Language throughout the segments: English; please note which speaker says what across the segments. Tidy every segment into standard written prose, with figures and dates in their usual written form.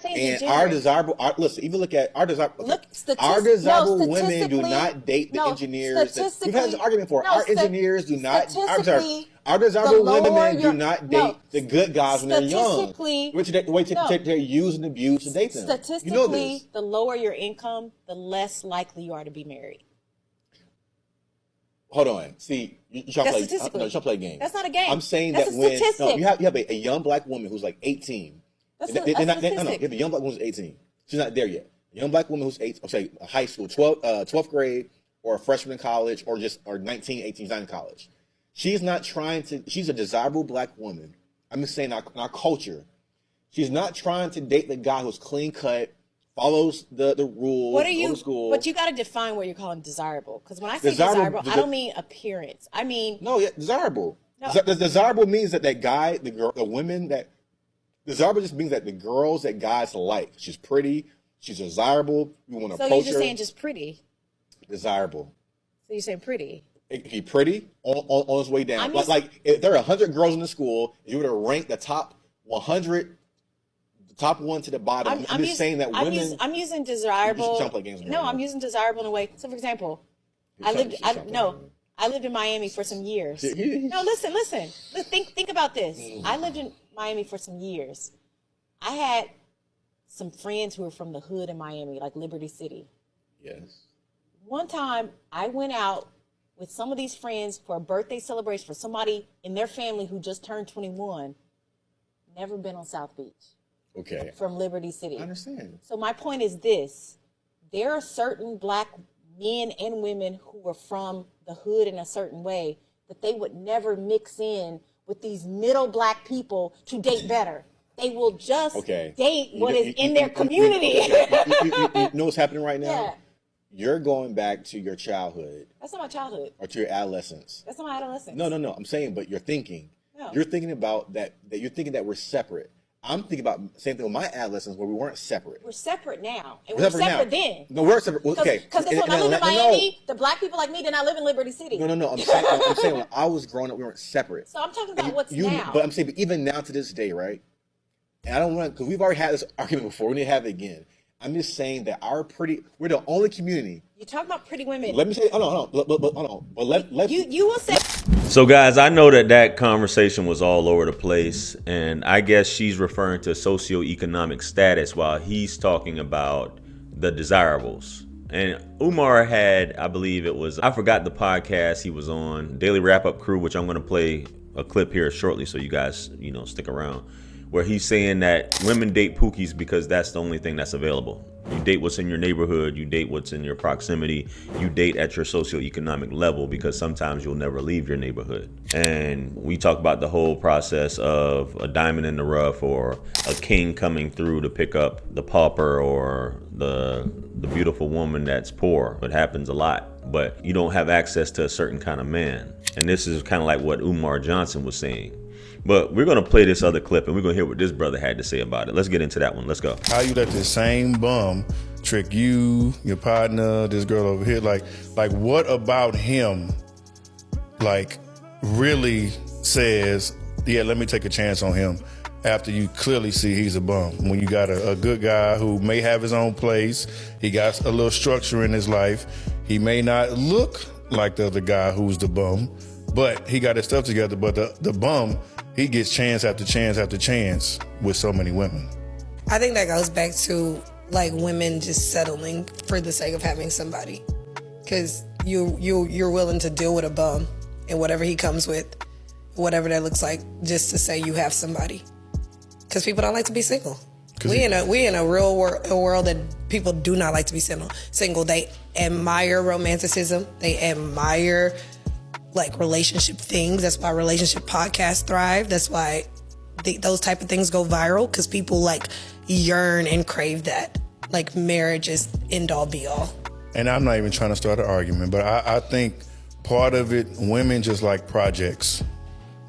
Speaker 1: saying
Speaker 2: and our desirable, listen, even look at our desirable.
Speaker 1: Look,
Speaker 2: our desirable
Speaker 1: no,
Speaker 2: women do not date the engineers. We've had this argument before. Our engineers do not. Our desirable women do not date the good guys when they're young. Which the way they're used and abused to date them.
Speaker 1: Statistically,
Speaker 2: you know this.
Speaker 1: The lower your income, the less likely you are to be married.
Speaker 2: Hold on. See, you try to play a game.
Speaker 1: That's not a game.
Speaker 2: I'm saying that when you have a young black woman who's like 18. You have a young black woman who's 18. She's not there yet. A young black woman who's high school, 12th grade, or a freshman in college, or 19, 18, she's not in college. She's not trying to. She's a desirable black woman. I'm just saying, in our culture, she's not trying to date the guy who's clean cut, follows the rules.
Speaker 1: What are you?
Speaker 2: Goes to school.
Speaker 1: But you got to define what you're calling desirable. Because when I say desirable, I don't mean appearance. I mean
Speaker 2: desirable.
Speaker 1: No.
Speaker 2: Desirable means that guy, the girl, the women that desirable just means that the girls that guys like. She's pretty. She's desirable. You want to approach her. So you're
Speaker 1: just saying just pretty.
Speaker 2: Desirable.
Speaker 1: So you're saying pretty.
Speaker 2: It can be pretty on its way down. Like if there are 100 girls in the school, if you were to rank the top 100. The top one to the bottom. I'm just saying that women.
Speaker 1: I'm using desirable. I'm using desirable in a way. So, for example, I lived in Miami for some years. No, listen. Think about this. I lived in Miami for some years. I had some friends who were from the hood in Miami, like Liberty City.
Speaker 2: Yes.
Speaker 1: One time, I went out with some of these friends for a birthday celebration for somebody in their family who just turned 21. Never been on South Beach.
Speaker 2: Okay.
Speaker 1: From Liberty City.
Speaker 2: I understand.
Speaker 1: So my point is this. There are certain black men and women who are from the hood in a certain way that they would never mix in with these middle black people to date better. They will just date what is in their community.
Speaker 2: You know what's happening right now?
Speaker 1: Yeah.
Speaker 2: You're going back to your childhood.
Speaker 1: That's not my childhood.
Speaker 2: Or to your adolescence.
Speaker 1: That's not my adolescence.
Speaker 2: No. I'm saying, but you're thinking.
Speaker 1: No.
Speaker 2: You're thinking about that you're thinking that we're separate. I'm thinking about the same thing with my adolescence where we weren't separate.
Speaker 1: We're separate now. And we're separate then.
Speaker 2: No, we're separate. Okay.
Speaker 1: Because when I lived in Miami, the black people like me did not live in Liberty City.
Speaker 2: No. I'm saying when I was growing up, we weren't separate.
Speaker 1: So I'm talking about what's now.
Speaker 2: But I'm saying, but even now to this day, right? And I don't want to, because we've already had this argument before. We need to have it again. I'm just saying that we're the only community.
Speaker 1: You're talking about pretty women.
Speaker 2: Let me say, hold on. But
Speaker 1: you will say.
Speaker 3: So guys, I know that conversation was all over the place, and I guess she's referring to socioeconomic status while he's talking about the desirables. And Umar had, I believe it was, I forgot the podcast he was on, Daily Wrap-Up Crew, which I'm going to play a clip here shortly so you guys, stick around, where he's saying that women date pookies because that's the only thing that's available. You date what's in your neighborhood, you date what's in your proximity, you date at your socioeconomic level because sometimes you'll never leave your neighborhood. And we talk about the whole process of a diamond in the rough or a king coming through to pick up the pauper or the beautiful woman that's poor. It happens a lot, but you don't have access to a certain kind of man. And this is kind of like what Umar Johnson was saying. But we're going to play this other clip and we're going to hear what this brother had to say about it. Let's get into that one. Let's go.
Speaker 4: How you let this same bum trick you, your partner, this girl over here? Like what about him, really says, yeah, let me take a chance on him after you clearly see he's a bum? When you got a good guy who may have his own place, he got a little structure in his life, he may not look like the other guy who's the bum, but he got his stuff together. But the bum, he gets chance after chance after chance with so many women.
Speaker 5: I think that goes back to women just settling for the sake of having somebody, because you're willing to deal with a bum and whatever he comes with, whatever that looks like, just to say you have somebody. Because people don't like to be single. We in a real world that people do not like to be single. They admire romanticism. They admire relationship things. That's why relationship podcasts thrive. That's why those type of things go viral, because people yearn and crave that. Marriage is end all be all.
Speaker 4: And I'm not even trying to start an argument, but I think part of it, women just like projects.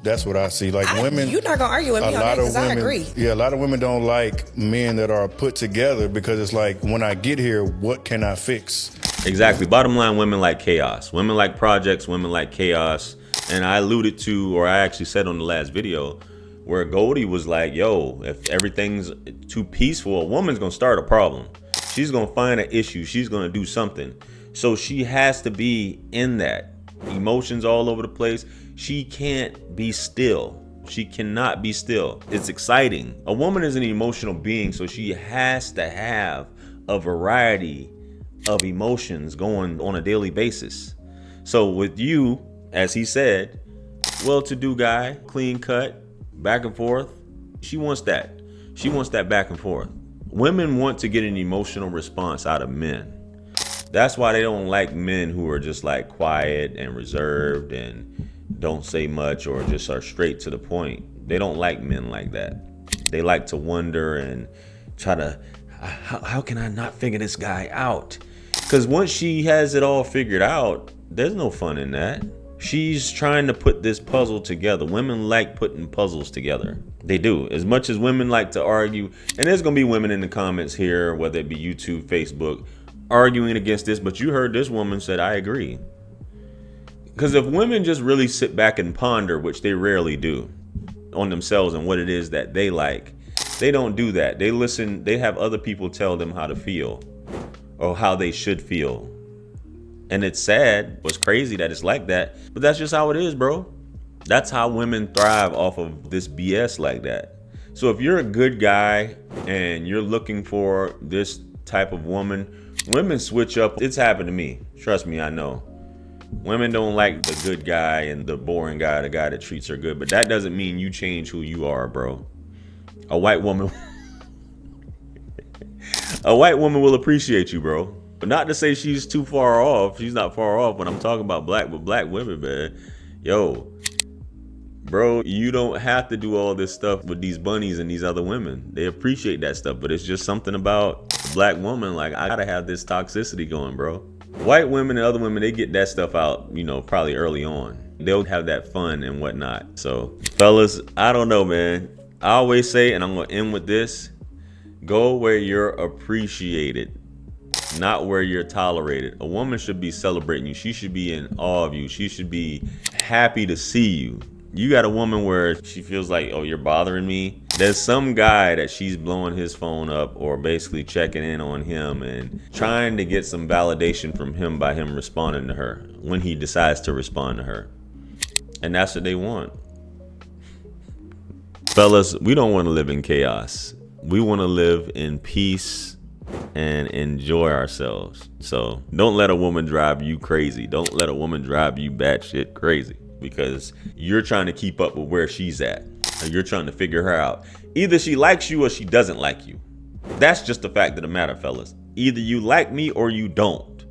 Speaker 4: That's what I see. Women. You're not gonna argue with me on that because I agree. Yeah, a lot of women don't like men that are put together because it's when I get here, what can I fix?
Speaker 3: Exactly. Bottom line, women like chaos. Women like projects, women like chaos. And I alluded to, or I actually said on the last video, where Goldie was like, yo, if everything's too peaceful, a woman's gonna start a problem. She's gonna find an issue. She's gonna do something. So she has to be in that. Emotions all over the place. She can't be still. She cannot be still. It's exciting. A woman is an emotional being, so she has to have a variety of emotions going on a daily basis. So with you, as he said, well-to-do guy, clean cut, back and forth, she wants that. She wants that back and forth. Women want to get an emotional response out of men. That's why they don't like men who are just like quiet and reserved and don't say much or just are straight to the point. They don't like men like that. They like to wonder and try to, how can I not figure this guy out? Because once she has it all figured out, there's no fun in that. She's trying to put this puzzle together. Women like putting puzzles together. They do. As much as women like to argue, and there's going to be women in the comments here, whether it be YouTube, Facebook, arguing against this, but you heard this woman said, I agree. Because if women just really sit back and ponder, which they rarely do, on themselves and what it is that they like, they don't do that. They listen, they have other people tell them how to feel or how they should feel. And it's sad, it's crazy that it's like that, but that's just how it is, bro. That's how women thrive off of this BS like that. So if you're a good guy and you're looking for this type of woman, women switch up. It's happened to me. Trust me, I know. Women don't like the good guy and the boring guy, the guy that treats her good, but that doesn't mean you change who you are, bro. A white woman, a white woman will appreciate you, bro. But not to say she's too far off. She's not far off when I'm talking about black women, man. Yo, bro, you don't have to do all this stuff with these bunnies and these other women. They appreciate that stuff, but it's just something about a black woman. Like, I gotta have this toxicity going, bro. White women and other women, they get that stuff out, you know, probably early on. They'll have that fun and whatnot. So, fellas, I don't know, man. I always say, and I'm gonna end with this, go where you're appreciated, not where you're tolerated. A woman should be celebrating you. She should be in awe of you. She should be happy to see you. You got a woman where she feels like, oh, you're bothering me. There's some guy that she's blowing his phone up or basically checking in on him and trying to get some validation from him by him responding to her when he decides to respond to her. And that's what they want. Fellas, we don't want to live in chaos. We want to live in peace and enjoy ourselves. So don't let a woman drive you crazy. Don't let a woman drive you batshit crazy because you're trying to keep up with where she's at. Or you're trying to figure her out. Either she likes you or she doesn't like you. That's just the fact of the matter, fellas. Either you like me or you don't.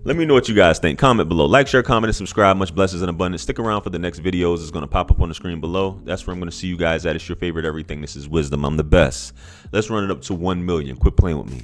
Speaker 3: Let me know what you guys think. Comment below. Like, share, comment, and subscribe. Much blessings and abundance. Stick around for the next videos. It's going to pop up on the screen below. That's where I'm going to see you guys at. It's your favorite everything. This is Wisdom. I'm the best. Let's run it up to 1 million. Quit playing with me.